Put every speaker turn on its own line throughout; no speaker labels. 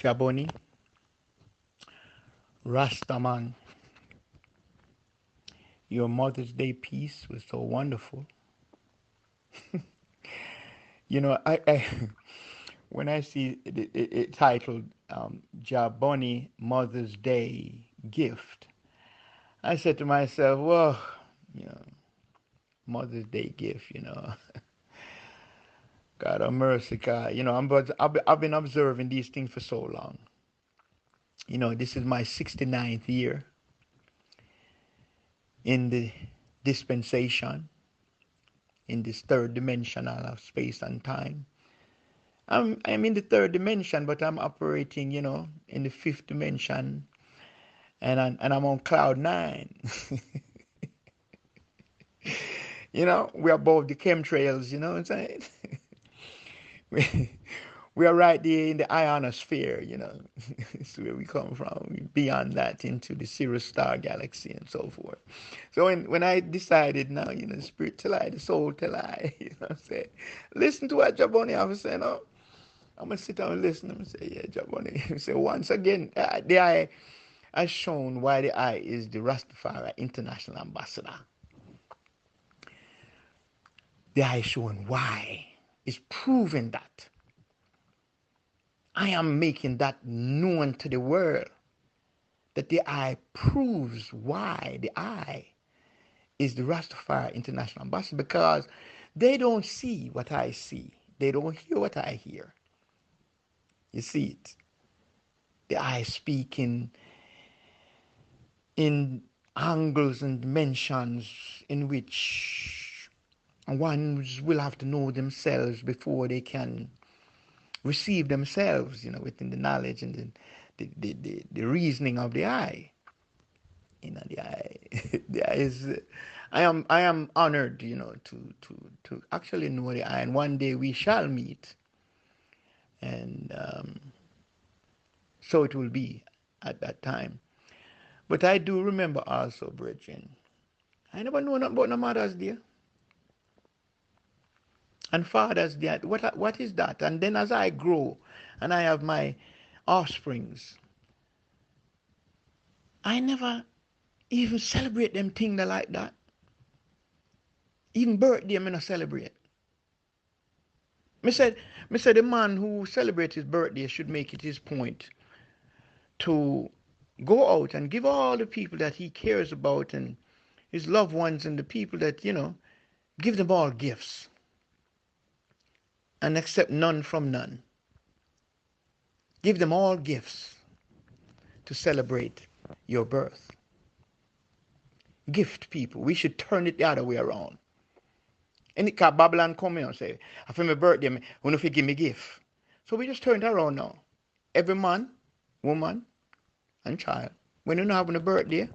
JahBunny, RastaMan, your Mother's Day piece was so wonderful. I when I see it titled JahBunny Mother's Day Gift, I said to myself, well, you know, Mother's Day gift, God have mercy, God. I've been observing these things for so long. This is my 69th year in the dispensation, in this third dimensional of space and time. I'm in the third dimension, but I'm operating, in the fifth dimension, and I'm on cloud nine. We're above the chemtrails. You know what I'm saying? we, we are right there in the ionosphere. It's where we come from. Beyond that, into the Sirius star galaxy and so forth. So when I decided now, spirit till I, the soul till I, I'm saying, listen to what JahBunny have to say. No, I'm gonna sit down and listen. I'm gonna say, yeah, JahBunny. Say once again, the eye has shown why the eye is the Rastafari international ambassador. The eye is showing why. It's proven that. I am making that known to the world. That the eye proves why the eye is the Rastafari international ambassador, because they don't see what I see. They don't hear what I hear. You see it. The eye speaking in angles and dimensions in which ones will have to know themselves before they can receive themselves, within the knowledge and the reasoning of the eye. The eye, the eye is. I am honored, to actually know the eye, and one day we shall meet, and so it will be at that time. But I do remember also, brethren, I never know nothing about no Mother's Day and Father's Day. What is that? And then as I grow and I have my offsprings, I never even celebrate them things like that. Even birthday, I not celebrate. Me said the man who celebrates his birthday should make it his point to go out and give all the people that he cares about and his loved ones and the people that, give them all gifts and accept none from none. Give them all gifts to celebrate your birth. Gift people. We should turn it the other way around. And it can Babylon come here and say, after my birthday, when if you give me gift. So we just turn it around now. Every man, woman, and child, when you're not having a birthday,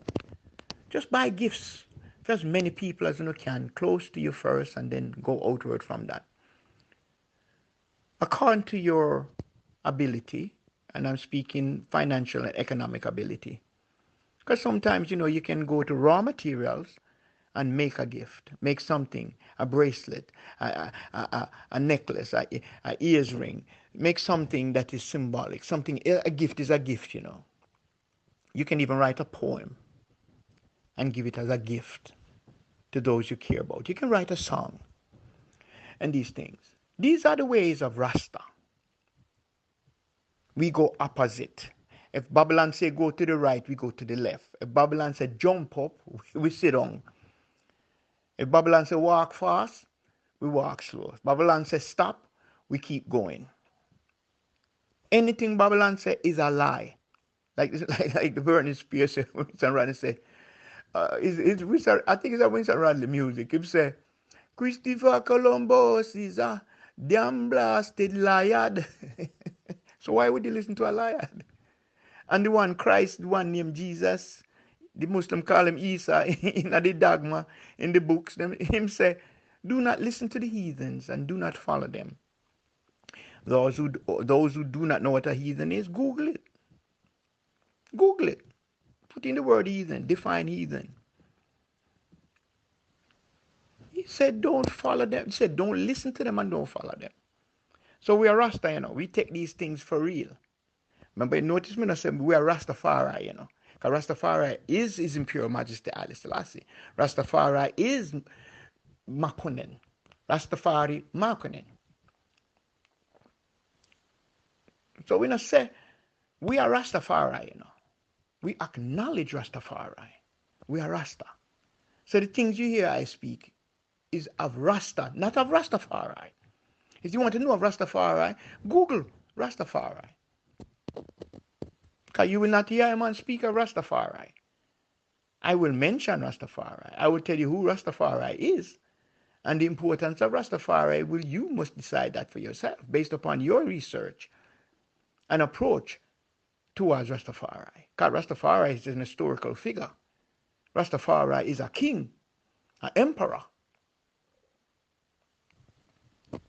just buy gifts for as many people as you can, close to you first, and then go outward from that. According to your ability, and I'm speaking financial and economic ability. Because sometimes, you can go to raw materials and make a gift, make something, a bracelet, a necklace, a ears ring, make something that is symbolic. Something, a gift is a gift. You can even write a poem and give it as a gift to those you care about. You can write a song and these things. These are the ways of Rasta. We go opposite. If Babylon say go to the right, we go to the left. If Babylon say jump up, we sit down. If Babylon say walk fast, we walk slow. If Babylon say stop, we keep going. Anything Babylon say is a lie. Like the Britney Spears said, Winston Rodney said, I think it's a Winston Rodney music. He say, Christopher Columbus is a damn blasted liar. So why would you listen to a liar? And the one Christ, the one named Jesus, the Muslim call him Isa in the dogma, in the books, him say, do not listen to the heathens and do not follow them. Those who do not know what a heathen is, Google it. Google it. Put in the word heathen, define heathen. He said, don't follow them. He said, don't listen to them and don't follow them. So we are Rasta, we take these things for real. Remember, notice me not saying we are Rastafari, you know. Because Rastafari is His Imperial Majesty Ali Selassie. Rastafari is Makonnen. Rastafari Makonnen. So we not say we are Rastafari, you know. We acknowledge Rastafari. We are Rasta. So the things you hear I speak is of Rasta, not of Rastafari. If you want to know of Rastafari, Google Rastafari. Because you will not hear a man speak of Rastafari. I will mention Rastafari. I will tell you who Rastafari is. And the importance of Rastafari, you must decide that for yourself based upon your research and approach towards Rastafari. Because Rastafari is an historical figure. Rastafari is a king, an emperor.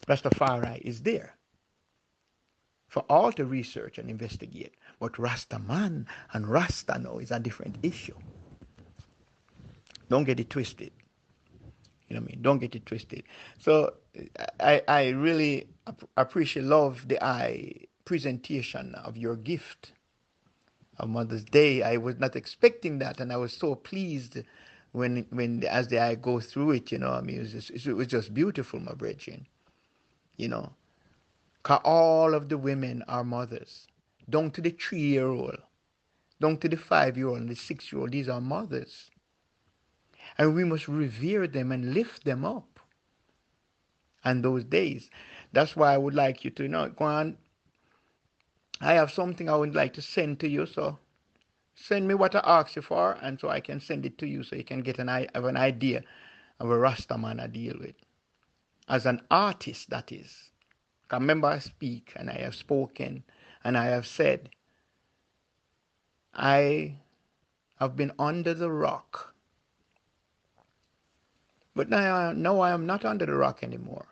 Rastafari is there for all to research and investigate. But RastaMan and Rasta now is a different issue. Don't get it twisted. You know what I mean? Don't get it twisted. So I really love the presentation of your gift of Mother's Day. I was not expecting that, and I was so pleased when as I go through it. You know, I mean, it was just beautiful, my brethren. You know, 'cause all of the women are mothers, down to the 3-year-old, down to the 5-year-old and the 6-year-old. These are mothers, and we must revere them and lift them up. And those days, that's why I would like you to go on. I have something I would like to send to you, so send me what I asked you for, and so I can send it to you, so you can get an idea of a Rastaman I deal with as an artist. That is. Remember, I speak, and I have spoken, and I have said, I have been under the rock, but now I am not under the rock anymore.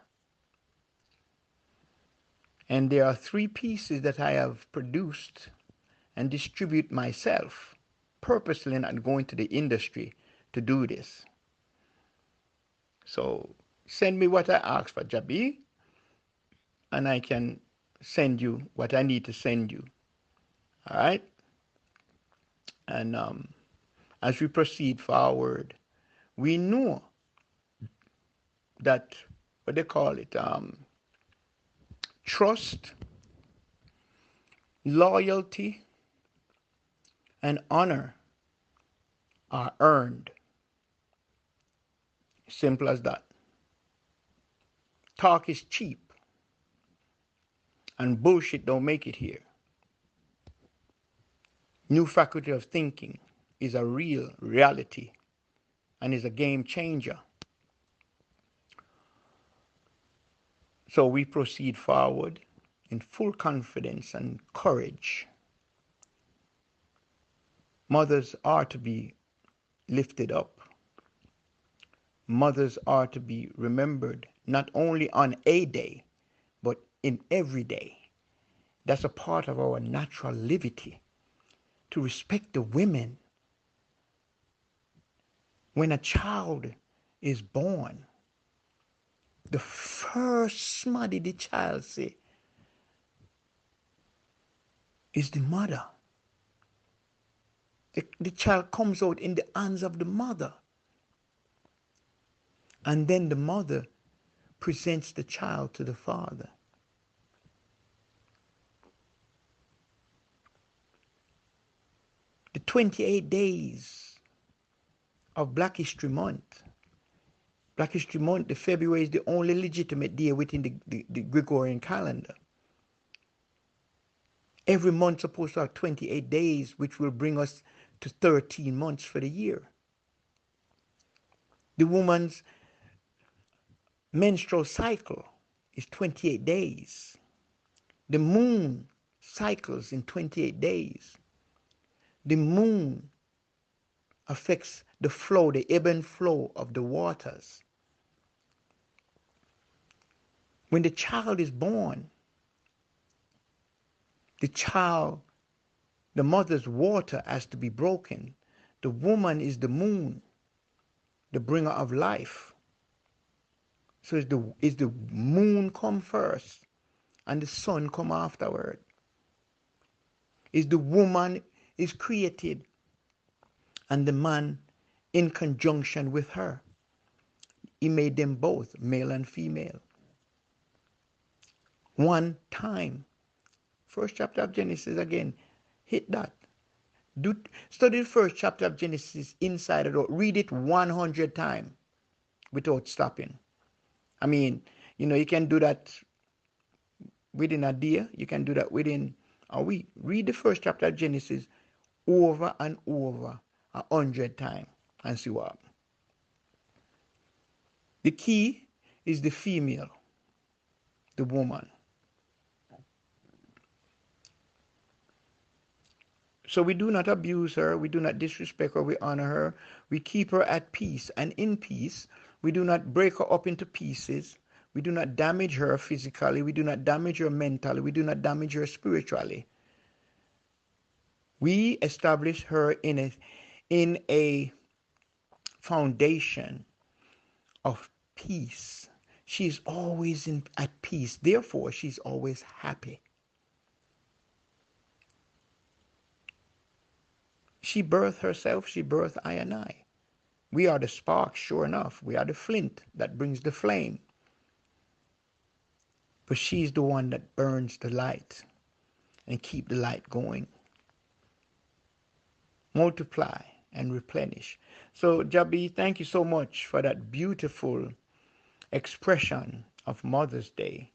And there are 3 pieces that I have produced and distribute myself, purposely not going to the industry to do this. So send me what I asked for, Jabi, and I can send you what I need to send you. All right? And as we proceed forward, we know that, what they call it, trust, loyalty, and honor are earned. Simple as that. Talk is cheap, and bullshit don't make it here. New faculty of thinking is a real reality and is a game changer. So we proceed forward in full confidence and courage. Mothers are to be lifted up. Mothers are to be remembered not only on a day, but in every day. That's a part of our natural livity, to respect the women. When a child is born, the first smuddy the child say is the mother. The child comes out in the hands of the mother. And then the mother presents the child to the father. The 28 days of Black History Month. Black History Month, the February, is the only legitimate day within the Gregorian calendar. Every month supposed to have 28 days, which will bring us to 13 months for the year. The woman's menstrual cycle is 28 days. The moon cycles in 28 days. The moon affects the flow, the ebb and flow of the waters. When the child is born, the mother's water has to be broken. The woman is the moon, the bringer of life. So is the moon come first and the sun come afterward. is the woman is created and the man in conjunction with her. He made them both, male and female. One time. First chapter of Genesis again. Hit that. Study the first chapter of Genesis inside and out. Read it 100 times without stopping. I mean, you can do that within a day. You can do that within a week. Read the first chapter of Genesis over and over 100 times and see what happens. The key is the female, the woman. So we do not abuse her, we do not disrespect her, we honor her, we keep her at peace and in peace. We do not break her up into pieces. We do not damage her physically, we do not damage her mentally, we do not damage her spiritually. We establish her in a foundation of peace. She's always at peace, therefore she's always happy. She birthed herself, she birthed I and I. We are the spark, sure enough. We are the flint that brings the flame. But she's the one that burns the light and keep the light going. Multiply and replenish. So, Jabi, thank you so much for that beautiful expression of Mother's Day.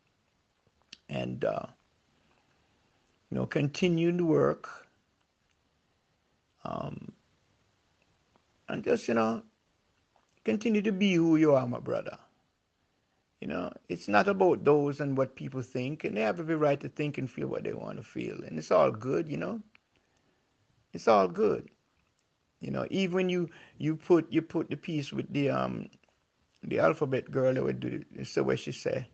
And, continue to work. And just, continue to be who you are, my brother. It's not about those and what people think, and they have every right to think and feel what they want to feel, and it's all good, It's all good, Even when you put the piece with the alphabet girl that would do it, so what she say,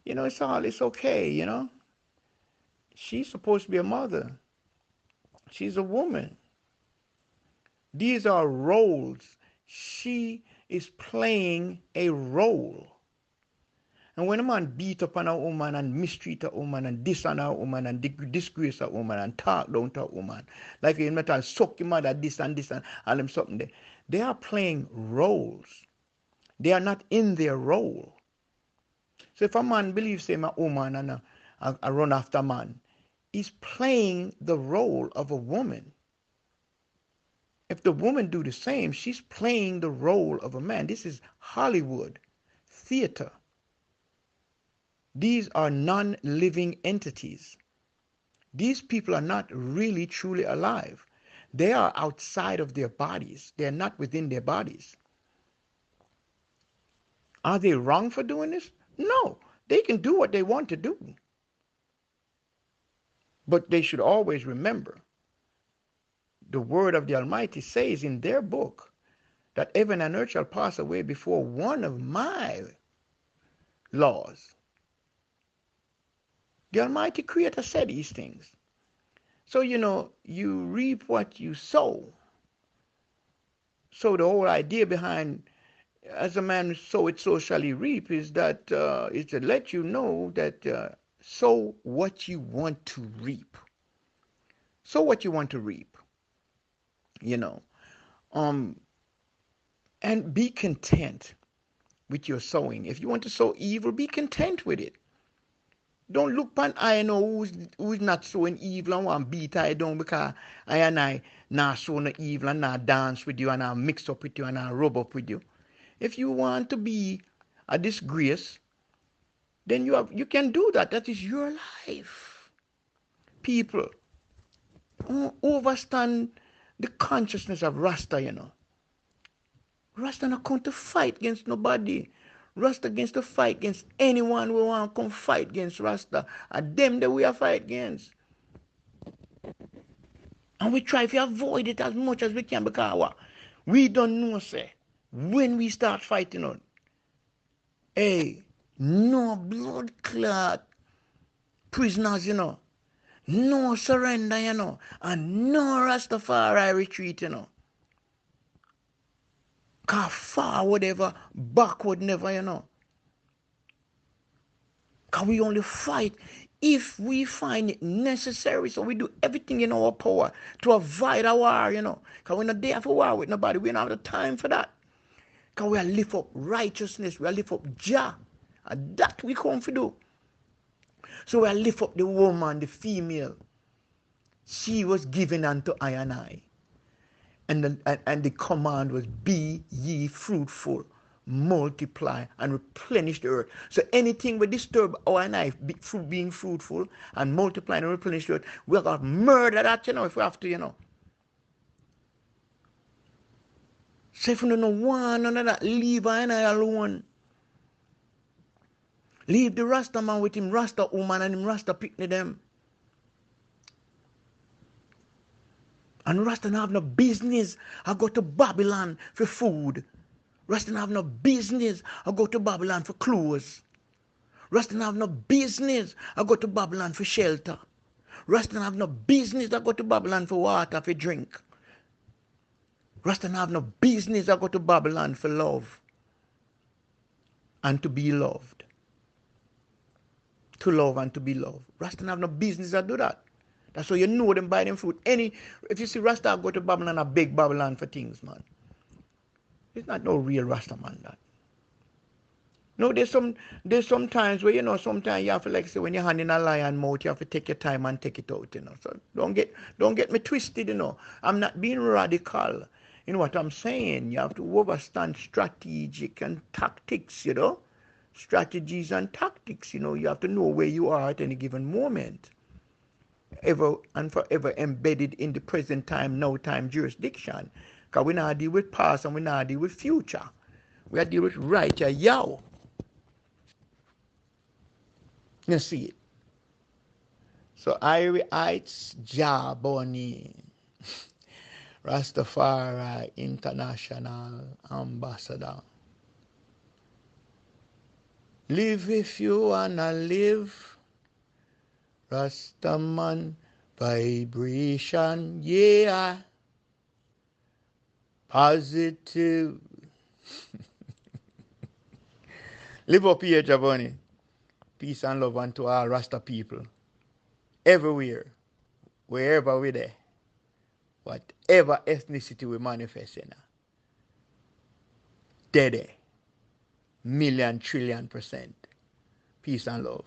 it's okay, She's supposed to be a mother. She's a woman. These are roles. She is playing a role. And when a man beat up on a woman and mistreat a woman and dishonor a woman and disgrace a woman and talk down to a woman, like in metal, suck your mother, this and all them something there, they are playing roles. They are not in their role. So if a man believes him a woman and a run after man, he's playing the role of a woman. If the woman do the same, she's playing the role of a man. This is Hollywood theater. These are non-living entities. These people are not really truly alive. They are outside of their bodies. They are not within their bodies. Are they wrong for doing this? No. They can do what they want to do. But they should always remember the word of the Almighty says in their book that heaven and earth shall pass away before one of my laws. The Almighty Creator said these things. So, you reap what you sow. So the whole idea behind as a man sow it, so shall he reap is that is to let you know that sow what you want to reap. Sow what you want to reap. And be content with your sowing. If you want to sow evil, be content with it. Don't look pan I know who's not sowing evil and want beat I down because I and I not sow no evil and not dance with you and not mix up with you and not rub up with you. If you want to be a disgrace, then you can do that. That is your life. People, overstand the consciousness of Rasta, Rasta not come to fight against nobody. Rasta against to fight against anyone who want to come fight against Rasta. And them that we are fight against. And we try to avoid it as much as we can because we don't know, say, when we start fighting on, hey, no blood clot prisoners, no surrender, and no Rastafari retreat, Cause forward ever, backward never, Cause we only fight if we find it necessary. So we do everything in our power to avoid a war, Because we're not there for war with nobody. We don't have the time for that. Because we are lift up righteousness. We are lift up Jah. And that we come to do. So we are lift up the woman, the female. She was given unto I and I. And the command was, be ye fruitful, multiply, and replenish the earth. So anything will disturb our and I being fruitful and multiply and replenish the earth, we're going to murder that, if we have to, So if you don't want none of that, leave I and I alone. Leave the Rasta man with him Rasta woman and him Rasta picnic them. And Rasta don't have no business. I go to Babylon for food. Rasta don't have no business. I go to Babylon for clothes. Rasta don't have no business. I go to Babylon for shelter. Rasta don't have no business. I go to Babylon for water, for drink. Rasta don't have no business. I go to Babylon for love and to be loved. To love and to be loved. Rasta don't have no business to do that. That's how you know them buy them food. If you see Rasta go to Babylon, I beg Babylon for things, man. It's not no real Rasta man that. No, there's some times where sometimes you have to say when you're handing a lion mouth, you have to take your time and take it out, So don't get me twisted, I'm not being radical. You know what I'm saying? You have to understand strategic and tactics, Strategies and tactics, you have to know where you are at any given moment. Ever and forever embedded in the present time, now time jurisdiction. Because we not deal with past and we not deal with future. We are deal with right here, yow. You see it. So it's JahBunny, Rastafari International Ambassador. Live if you wanna live. RastaMan vibration, yeah. Positive. Live up here, JahBunny. Peace and love unto all Rasta people. Everywhere. Wherever we're there. Whatever ethnicity we manifest in. There. Million, trillion %. Peace and love.